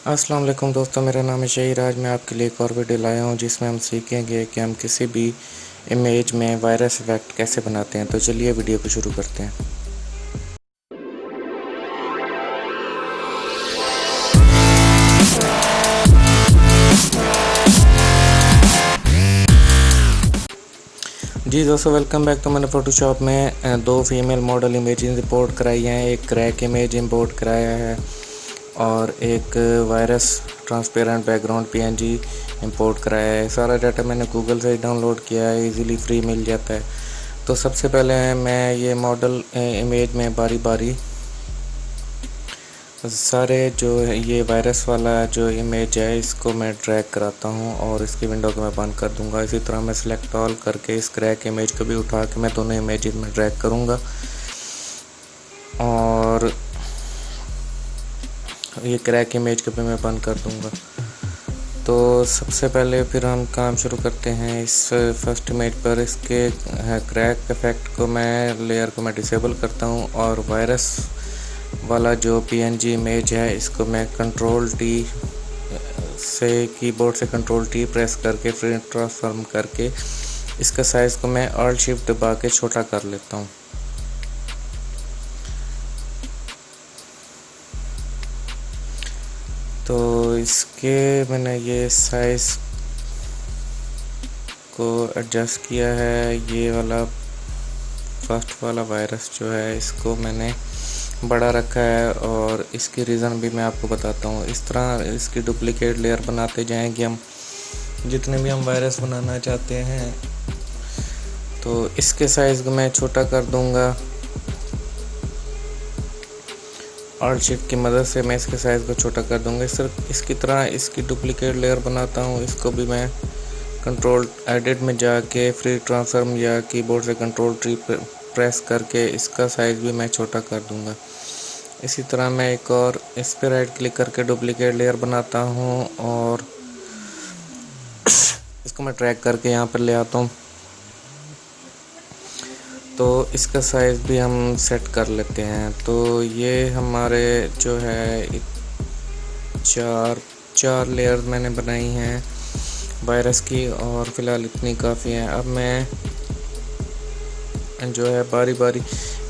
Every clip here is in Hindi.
अस्सलाम वालेकुम दोस्तों, मेरा नाम है शहीर। आज मैं आपके लिए एक और वीडियो लाया हूं जिसमें हम सीखेंगे कि हम किसी भी इमेज में वायरस इफेक्ट कैसे बनाते हैं। तो चलिए वीडियो को शुरू करते हैं। जी दोस्तों, वेलकम बैक। तो मैंने फ़ोटोशॉप में दो फीमेल मॉडल इमेज इंपोर्ट कराई हैं। एक क्रैक इमेज इंपोर्ट कराया है और एक virus transparent background PNG import कराया है। सारा डाटा मैंने गूगल से डाउनलोड किया है, इजीली फ्री मिल जाता है। तो सबसे पहले मैं ये मॉडल इमेज में बारी बारी सारे जो ये वायरस वाला जो इमेज है इसको मैं ड्रैग कराता हूँ और इसकी विंडो को मैं बंद कर दूँगा। इसी तरह मैं सिलेक्ट ऑल करके इस क्रैक इमेज को भी उठा के मैं दोनों इमेज में ड्रैग करूँगा और ये क्रैक इमेज को भी मैं बंद कर दूँगा। तो सबसे पहले फिर हम काम शुरू करते हैं। इस फर्स्ट इमेज पर इसके क्रैक इफेक्ट को मैं लेयर को मैं डिसेबल करता हूँ और वायरस वाला जो पीएनजी इमेज है इसको मैं कंट्रोल टी से कीबोर्ड से कंट्रोल टी प्रेस करके फिर ट्रांसफॉर्म करके इसका साइज़ को मैं ऑल्ट शिफ्ट दबा के छोटा कर लेता हूँ। तो इसके मैंने ये साइज़ को एडजस्ट किया है। ये वाला फर्स्ट वाला वायरस जो है इसको मैंने बड़ा रखा है और इसकी रीज़न भी मैं आपको बताता हूँ। इस तरह इसकी डुप्लीकेट लेयर बनाते जाएंगे हम, जितने भी हम वायरस बनाना चाहते हैं। तो इसके साइज़ को मैं छोटा कर दूँगा। ऑल्ट शिफ्ट की मदद से मैं इसके साइज़ को छोटा कर दूँगा। इसकी तरह इसकी डुप्लीकेट लेयर बनाता हूँ। इसको भी मैं कंट्रोल एडिट में जाके फ्री ट्रांसफॉर्म या कीबोर्ड से कंट्रोल टी प्रेस करके इसका साइज़ भी मैं छोटा कर दूँगा। इसी तरह मैं एक और इस पर राइट क्लिक करके डुप्लीकेट लेयर बनाता हूँ और इसको मैं ड्रैग करके यहाँ पर ले आता हूँ। तो इसका साइज़ भी हम सेट कर लेते हैं। तो ये हमारे जो है चार लेयर मैंने बनाई हैं वायरस की और फ़िलहाल इतनी काफ़ी हैं। अब मैं जो है बारी बारी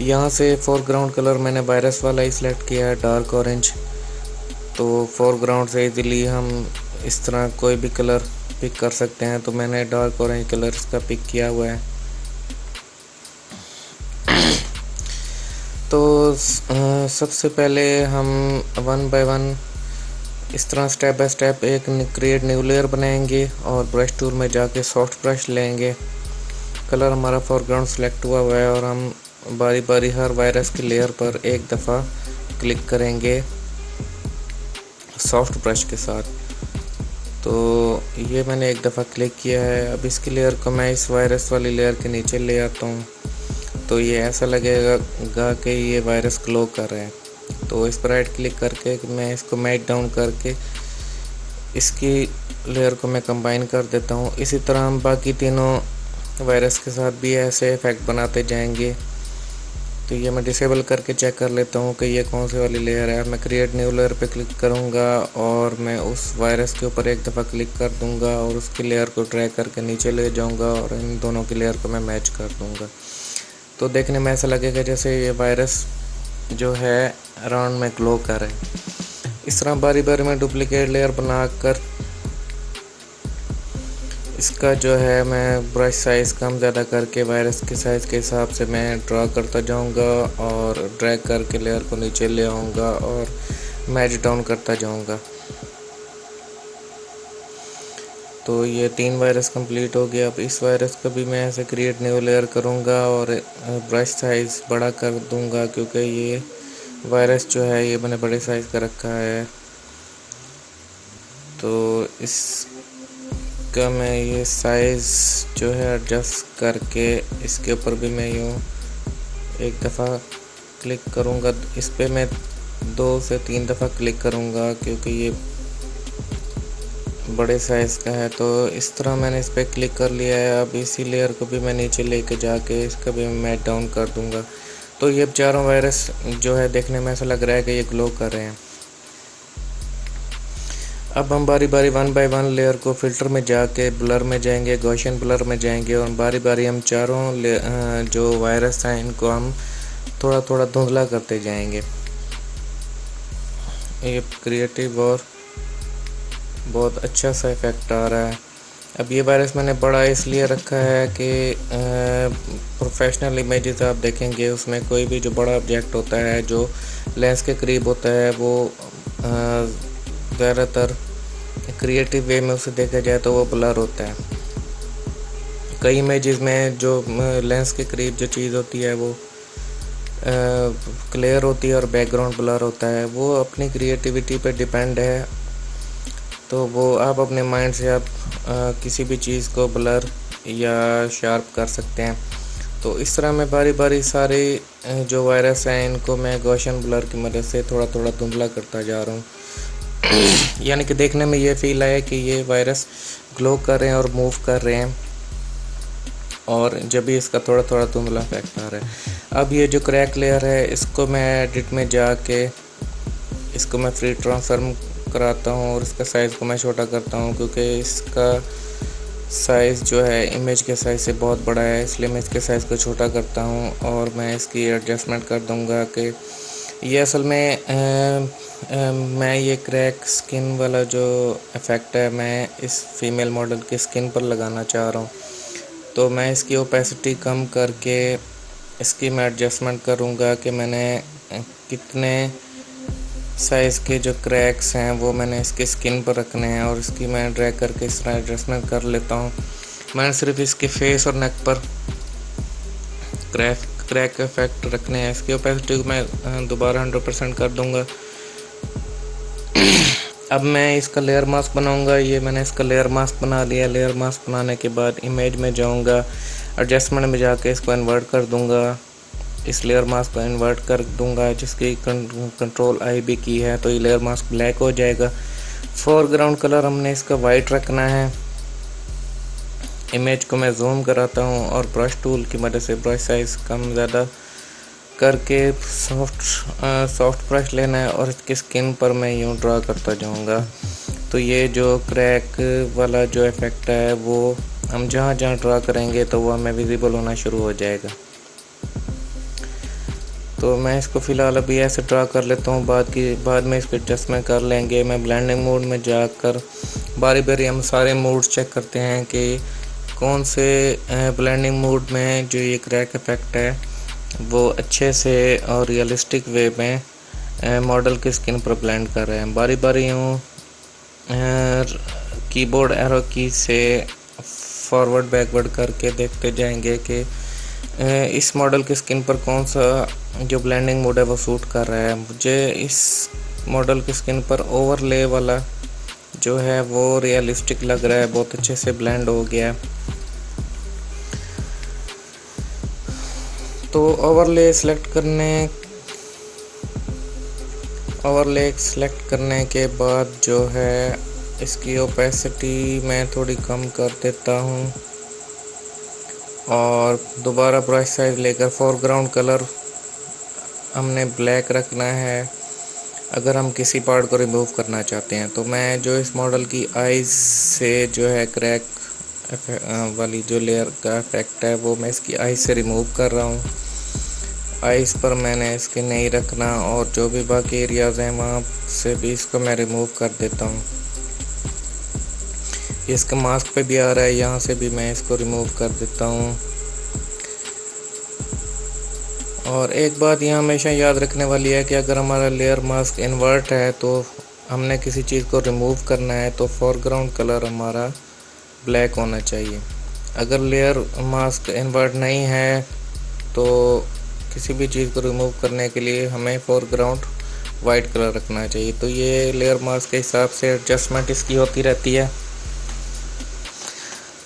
यहाँ से फोरग्राउंड कलर मैंने वायरस वाला ही सिलेक्ट किया है, डार्क ऑरेंज। तो फोरग्राउंड से इजीली हम इस तरह कोई भी कलर पिक कर सकते हैं। तो मैंने डार्क ऑरेंज कलर इसका पिक किया हुआ है। तो सबसे पहले हम वन बाय वन इस तरह स्टेप बाय स्टेप एक क्रिएट न्यू लेयर बनाएंगे और ब्रश टूल में जाके सॉफ्ट ब्रश लेंगे। कलर हमारा फोरग्राउंड सेलेक्ट हुआ है और हम बारी बारी हर वायरस की लेयर पर एक दफ़ा क्लिक करेंगे सॉफ्ट ब्रश के साथ। तो ये मैंने एक दफ़ा क्लिक किया है। अब इसकी लेयर को मैं इस वायरस वाली लेयर के नीचे ले आता हूँ। तो ये ऐसा लगेगा कि ये वायरस ग्लो कर रहा है। तो इस पर राइट क्लिक करके मैं इसको मैच डाउन करके इसकी लेयर को मैं कंबाइन कर देता हूँ। इसी तरह हम बाकी तीनों वायरस के साथ भी ऐसे इफेक्ट बनाते जाएंगे। तो ये मैं डिसेबल करके चेक कर लेता हूँ कि ये कौन सी वाली लेयर है। मैं क्रिएट न्यू लेयर पे क्लिक करूँगा और मैं उस वायरस के ऊपर एक दफ़ा क्लिक कर दूँगा और उसकी लेयर को ड्रैग करके नीचे ले जाऊँगा और इन दोनों की लेयर को मैं मैच कर दूँगा। तो देखने में ऐसा लगेगा जैसे ये वायरस जो है राउंड में ग्लो कर रहा है। इस तरह बारी बारी में डुप्लीकेट लेयर बनाकर इसका जो है मैं ब्रश साइज़ कम ज़्यादा करके वायरस के साइज़ के हिसाब से मैं ड्रा करता जाऊंगा और ड्रैग करके लेयर को नीचे ले आऊँगा और मैच डाउन करता जाऊंगा। तो ये 3 वायरस कंप्लीट हो गया। अब इस वायरस को भी मैं ऐसे क्रिएट न्यू लेयर करूँगा और ब्रश साइज़ बड़ा कर दूँगा क्योंकि ये वायरस जो है ये मैंने बड़े साइज़ का रखा है। तो इसका मैं ये साइज़ जो है एडजस्ट करके इसके ऊपर भी मैं यूँ एक दफ़ा क्लिक करूँगा। इस पे मैं 2 से 3 दफ़ा क्लिक करूँगा क्योंकि ये बड़े साइज़ का है। तो इस तरह मैंने इस पर क्लिक कर लिया है। अब इसी लेयर को भी मैं नीचे लेके जाके इसका भी मैच डाउन कर दूँगा। तो ये चारों वायरस जो है देखने में ऐसा लग रहा है कि ये ग्लो कर रहे हैं। अब हम बारी बारी 1 बाय 1 लेयर को फ़िल्टर में जाके ब्लर में जाएंगे, गॉसियन ब्लर में जाएंगे और बारी बारी हम चारों जो वायरस हैं इनको हम थोड़ा थोड़ा धुंधला करते जाएंगे। ये क्रिएटिव और बहुत अच्छा सा इफ़ेक्ट आ रहा है। अब ये वायरस मैंने बड़ा इसलिए रखा है कि प्रोफेशनल इमेजेस आप देखेंगे उसमें कोई भी जो बड़ा ऑब्जेक्ट होता है जो लेंस के करीब होता है वो ज़्यादातर क्रिएटिव वे में उसे देखा जाए तो वो ब्लर होता है। कई इमेजेस में जो लेंस के करीब जो चीज़ होती है वो क्लियर होती है और बैकग्राउंड ब्लर होता है। वो अपनी क्रिएटिविटी पे डिपेंड है, तो वो आप अपने माइंड से आप किसी भी चीज़ को ब्लर या शार्प कर सकते हैं। तो इस तरह मैं बारी बारी सारे जो वायरस हैं इनको मैं गॉसियन ब्लर की मदद से थोड़ा थोड़ा धुंधला करता जा रहा हूँ। यानी कि देखने में ये फील आया कि ये वायरस ग्लो कर रहे हैं और मूव कर रहे हैं, और जब भी इसका थोड़ा थोड़ा धुंधला इफेक्ट आ रहा है। अब ये जो क्रैक लेयर है इसको मैं एडिट में जाके इसको मैं फ्री ट्रांसफॉर्म कराता हूँ और इसका साइज़ को मैं छोटा करता हूँ, क्योंकि इसका साइज़ जो है इमेज के साइज़ से बहुत बड़ा है, इसलिए मैं इसके साइज़ को छोटा करता हूँ और मैं इसकी एडजस्टमेंट कर दूँगा कि ये असल में मैं ये क्रैक स्किन वाला जो इफ़ेक्ट है मैं इस फीमेल मॉडल की स्किन पर लगाना चाह रहा हूँ। तो मैं इसकी ओपेसिटी कम करके इसकी मैं एडजस्टमेंट करूँगा कि मैंने कितने साइज़ के जो क्रैक्स हैं वो मैंने इसकी स्किन पर रखने हैं और इसकी मैं ड्रैग करके इस तरह एडजस्टमेंट कर लेता हूँ। मैंने सिर्फ इसके फेस और नेक पर क्रैक इफेक्ट रखने हैं। इसकी ओपेसिटी को मैं दोबारा 100% कर दूँगा। अब मैं इसका लेयर मास्क बनाऊंगा। ये मैंने इसका लेयर मास्क बना लिया। लेयर मास्क बनाने के बाद इमेज में जाऊंगा, एडजस्टमेंट में जाके इसको इन्वर्ट कर दूंगा, इस लेयर मास्क को इन्वर्ट कर दूंगा जिसकी कंट्रोल आई भी की है, तो ये लेयर मास्क ब्लैक हो जाएगा। फोरग्राउंड कलर हमने इसका वाइट रखना है। इमेज को मैं जूम कराता हूँ और ब्रश टूल की मदद से ब्रश साइज़ कम ज़्यादा करके सॉफ्ट ब्रश लेना है और इसकी स्किन पर मैं यूँ ड्रा करता जाऊँगा। तो ये जो क्रैक वाला जो इफ़ेक्ट है वो हम जहाँ जहाँ ड्रा करेंगे तो वो हमें विजिबल होना शुरू हो जाएगा। तो मैं इसको फ़िलहाल अभी ऐसे ड्रा कर लेता हूँ, बाद में इसको एडजस्टमेंट कर लेंगे। मैं ब्लेंडिंग मोड में जाकर बारी बारी हम सारे मोड चेक करते हैं कि कौन से ब्लेंडिंग मोड में जो ये क्रैक इफ़ेक्ट है वो अच्छे से और रियलिस्टिक वे में मॉडल की स्किन पर ब्लेंड कर रहे हैं। बारी बारी यूँ कीबोर्ड एरो की से फॉरवर्ड बैकवर्ड करके देखते जाएंगे कि इस मॉडल की स्किन पर कौन सा जो ब्लेंडिंग मोड है वो सूट कर रहा है। मुझे इस मॉडल की स्किन पर ओवरले वाला जो है वो रियलिस्टिक लग रहा है, बहुत अच्छे से ब्लेंड हो गया। तो ओवरले सेलेक्ट करने के बाद जो है इसकी ओपेसिटी मैं थोड़ी कम कर देता हूँ और दोबारा ब्रश साइज लेकर फोरग्राउंड कलर हमने ब्लैक रखना है अगर हम किसी पार्ट को रिमूव करना चाहते हैं। तो मैं जो इस मॉडल की आईज से जो है क्रैक वाली जो लेयर का इफेक्ट है वो मैं इसकी आईज से रिमूव कर रहा हूँ। आईज पर मैंने इसके नहीं रखना और जो भी बाकी एरियाज़ हैं वहाँ से भी इसको मैं रिमूव कर देता हूँ। इसका मास्क पे भी आ रहा है, यहाँ से भी मैं इसको रिमूव कर देता हूँ। और एक बात यहाँ हमेशा याद रखने वाली है कि अगर हमारा लेयर मास्क इन्वर्ट है तो हमने किसी चीज़ को रिमूव करना है तो फोरग्राउंड कलर हमारा ब्लैक होना चाहिए। अगर लेयर मास्क इन्वर्ट नहीं है तो किसी भी चीज़ को रिमूव करने के लिए हमें फोरग्राउंड वाइट कलर रखना चाहिए। तो ये लेयर मास्क के हिसाब से एडजस्टमेंट इसकी होती रहती है।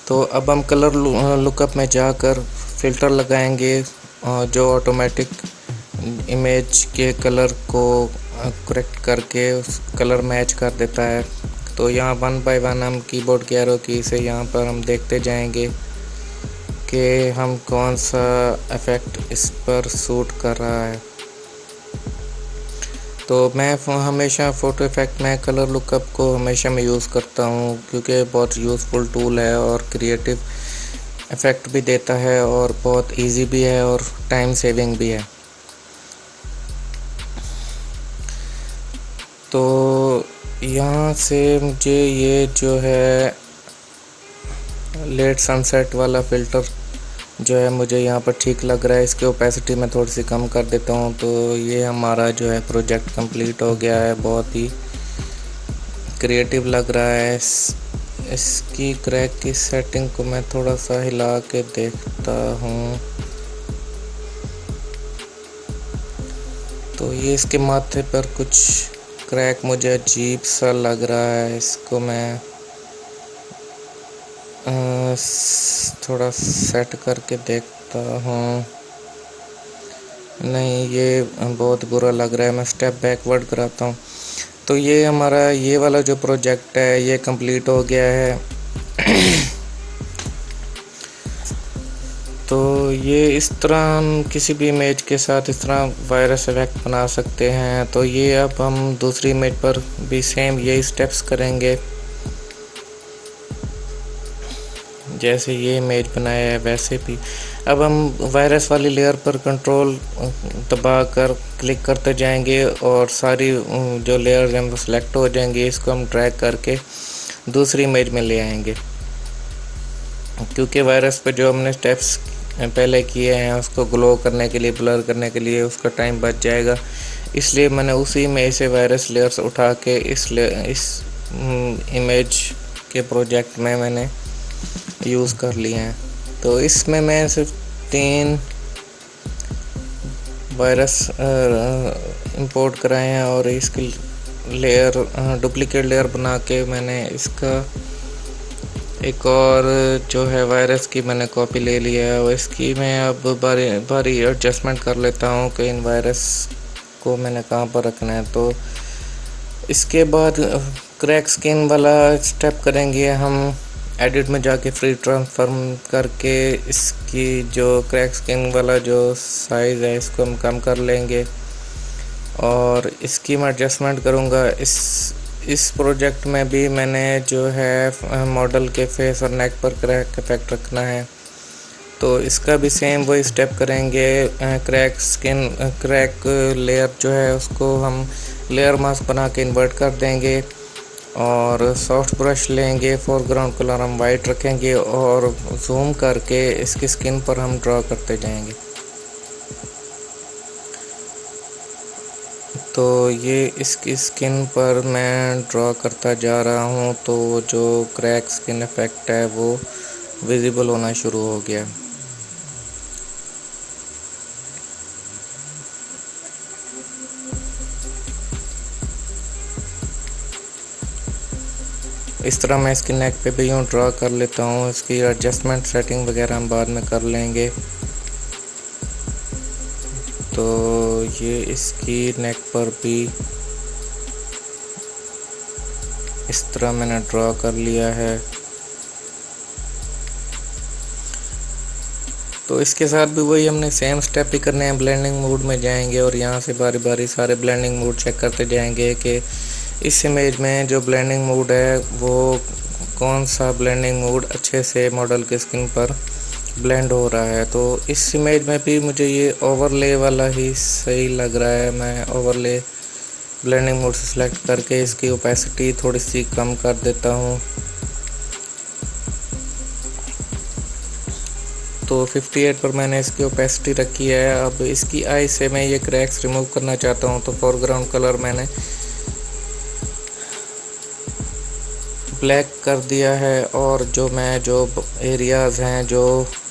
तो अब हम कलर लुकअप में जाकर फ़िल्टर लगाएंगे जो ऑटोमेटिक इमेज के कलर को करेक्ट करके उस कलर मैच कर देता है। तो यहाँ 1 बाय 1 हम कीबोर्ड के एरो की से यहाँ पर हम देखते जाएंगे कि हम कौन सा इफ़ेक्ट इस पर सूट कर रहा है। तो मैं हमेशा फ़ोटो इफ़ेक्ट में कलर लुकअप को हमेशा मैं यूज़ करता हूँ, क्योंकि बहुत यूज़फुल टूल है और क्रिएटिव इफ़ेक्ट भी देता है और बहुत इजी भी है और टाइम सेविंग भी है। तो यहाँ से मुझे ये जो है लेट सनसेट वाला फ़िल्टर जो है मुझे यहाँ पर ठीक लग रहा है। इसकी ओपेसिटी मैं थोड़ी सी कम कर देता हूँ। तो ये हमारा जो है प्रोजेक्ट कंप्लीट हो गया है। बहुत ही क्रिएटिव लग रहा है। इसकी क्रैक की सेटिंग को मैं थोड़ा सा हिला के देखता हूँ। तो ये इसके माथे पर कुछ क्रैक मुझे अजीब सा लग रहा है। इसको मैं थोड़ा सेट करके देखता हूँ। नहीं, ये बहुत बुरा लग रहा है। मैं स्टेप बैकवर्ड कराता हूँ। तो ये हमारा ये वाला जो प्रोजेक्ट है ये कंप्लीट हो गया है। तो ये इस तरह हम किसी भी इमेज के साथ इस तरह वायरस इफेक्ट बना सकते हैं। तो ये अब हम दूसरी इमेज पर भी सेम यही स्टेप्स करेंगे। जैसे ये इमेज बनाया है वैसे भी अब हम वायरस वाली लेयर पर कंट्रोल दबा कर क्लिक करते जाएंगे और सारी जो लेयर्स हैं वो सिलेक्ट हो जाएंगी। इसको हम ड्रैग करके दूसरी इमेज में ले आएंगे, क्योंकि वायरस पे जो हमने स्टेप्स पहले किए हैं उसको ग्लो करने के लिए, ब्लर करने के लिए उसका टाइम बच जाएगा। इसलिए मैंने उसी इमेज से वायरस लेयर्स उठा के इस इमेज के प्रोजेक्ट में मैंने यूज़ कर लिए हैं। तो इसमें मैं सिर्फ 3 वायरस इंपोर्ट कराए हैं और इसकी लेयर डुप्लीकेट लेयर बना के मैंने इसका एक और जो है वायरस की मैंने कॉपी ले लिया है। और इसकी मैं अब बारी एडजस्टमेंट कर लेता हूँ कि इन वायरस को मैंने कहाँ पर रखना है। तो इसके बाद क्रैक स्किन वाला स्टेप करेंगे हम। एडिट में जाके फ्री ट्रांसफॉर्म करके इसकी जो क्रैक स्किन वाला जो साइज़ है इसको हम कम कर लेंगे और इसकी मैं एडजस्टमेंट करूँगा। इस प्रोजेक्ट में भी मैंने जो है मॉडल के फेस और नेक पर क्रैक इफेक्ट रखना है। तो इसका भी सेम वही स्टेप करेंगे। क्रैक लेयर जो है उसको हम लेयर मास्क बना के इन्वर्ट कर देंगे और सॉफ्ट ब्रश लेंगे। फोरग्राउंड कलर हम वाइट रखेंगे और जूम करके इसकी स्किन पर हम ड्रॉ करते जाएंगे। तो ये इसकी स्किन पर मैं ड्रॉ करता जा रहा हूँ। तो जो क्रैक स्किन इफेक्ट है वो विजिबल होना शुरू हो गया। इस तरह मैं इसकी नेक पे भी यूँ ड्रॉ कर लेता हूँ। इसकी एडजस्टमेंट सेटिंग वगैरह हम बाद में कर लेंगे। तो ये इसकी नेक पर भी इस तरह मैंने ड्रॉ कर लिया है। तो इसके साथ भी वही हमने सेम स्टेप ही करने हैं। ब्लेंडिंग मोड में जाएंगे और यहाँ से बारी बारी सारे ब्लेंडिंग मोड चेक करते जाएंगे कि इस इमेज में जो ब्लेंडिंग मोड है वो कौन सा ब्लेंडिंग मोड अच्छे से मॉडल के स्किन पर ब्लेंड हो रहा है। तो इस इमेज में भी मुझे ये ओवरले वाला ही सही लग रहा है। मैं ओवरले ब्लेंडिंग मोड से सिलेक्ट करके इसकी ओपेसिटी थोड़ी सी कम कर देता हूँ। तो 58 पर मैंने इसकी ओपेसिटी रखी है। अब इसकी आई से मैं ये क्रैक्स रिमूव करना चाहता हूँ। तो फोरग्राउंड कलर मैंने ब्लैक कर दिया है और जो एरियाज़ हैं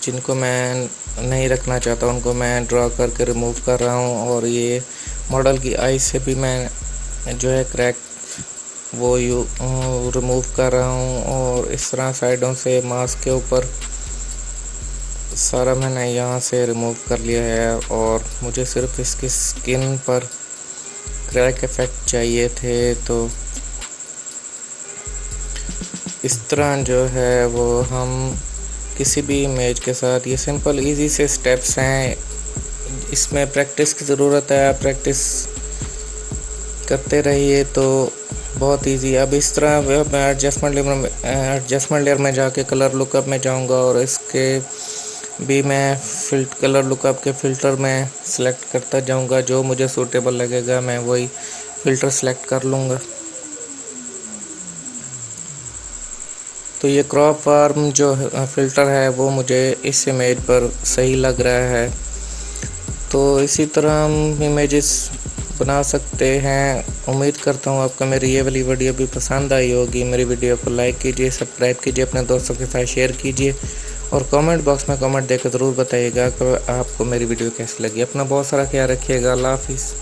जिनको मैं नहीं रखना चाहता उनको मैं ड्रॉ करके रिमूव कर रहा हूँ। और ये मॉडल की आई से भी मैं जो है क्रैक वो रिमूव कर रहा हूँ। और इस तरह साइडों से मास्क के ऊपर सारा मैंने यहाँ से रिमूव कर लिया है और मुझे सिर्फ इसकी स्किन पर क्रैक इफेक्ट चाहिए थे। तो इस तरह जो है वो हम किसी भी इमेज के साथ, ये सिंपल इजी से स्टेप्स हैं। इसमें प्रैक्टिस की ज़रूरत है। प्रैक्टिस करते रहिए तो बहुत इजी। अब इस तरह मैं एडजस्टमेंट लेयर में जाके कलर लुकअप में जाऊंगा और इसके भी मैं कलर लुकअप के फ़िल्टर में सेलेक्ट करता जाऊंगा। जो मुझे सूटेबल लगेगा मैं वही फ़िल्टर सेलेक्ट कर लूँगा। तो ये क्रॉप फॉर्म जो फ़िल्टर है वो मुझे इस इमेज पर सही लग रहा है। तो इसी तरह हम इमेजेस बना सकते हैं। उम्मीद करता हूँ आपको मेरी ये वाली वीडियो भी पसंद आई होगी। मेरी वीडियो को लाइक कीजिए, सब्सक्राइब कीजिए, अपने दोस्तों के साथ शेयर कीजिए और कमेंट बॉक्स में कमेंट देकर ज़रूर बताइएगा कि आपको मेरी वीडियो कैसी लगी। अपना बहुत सारा ख्याल रखिएगा। अल्लाह हाफिज़।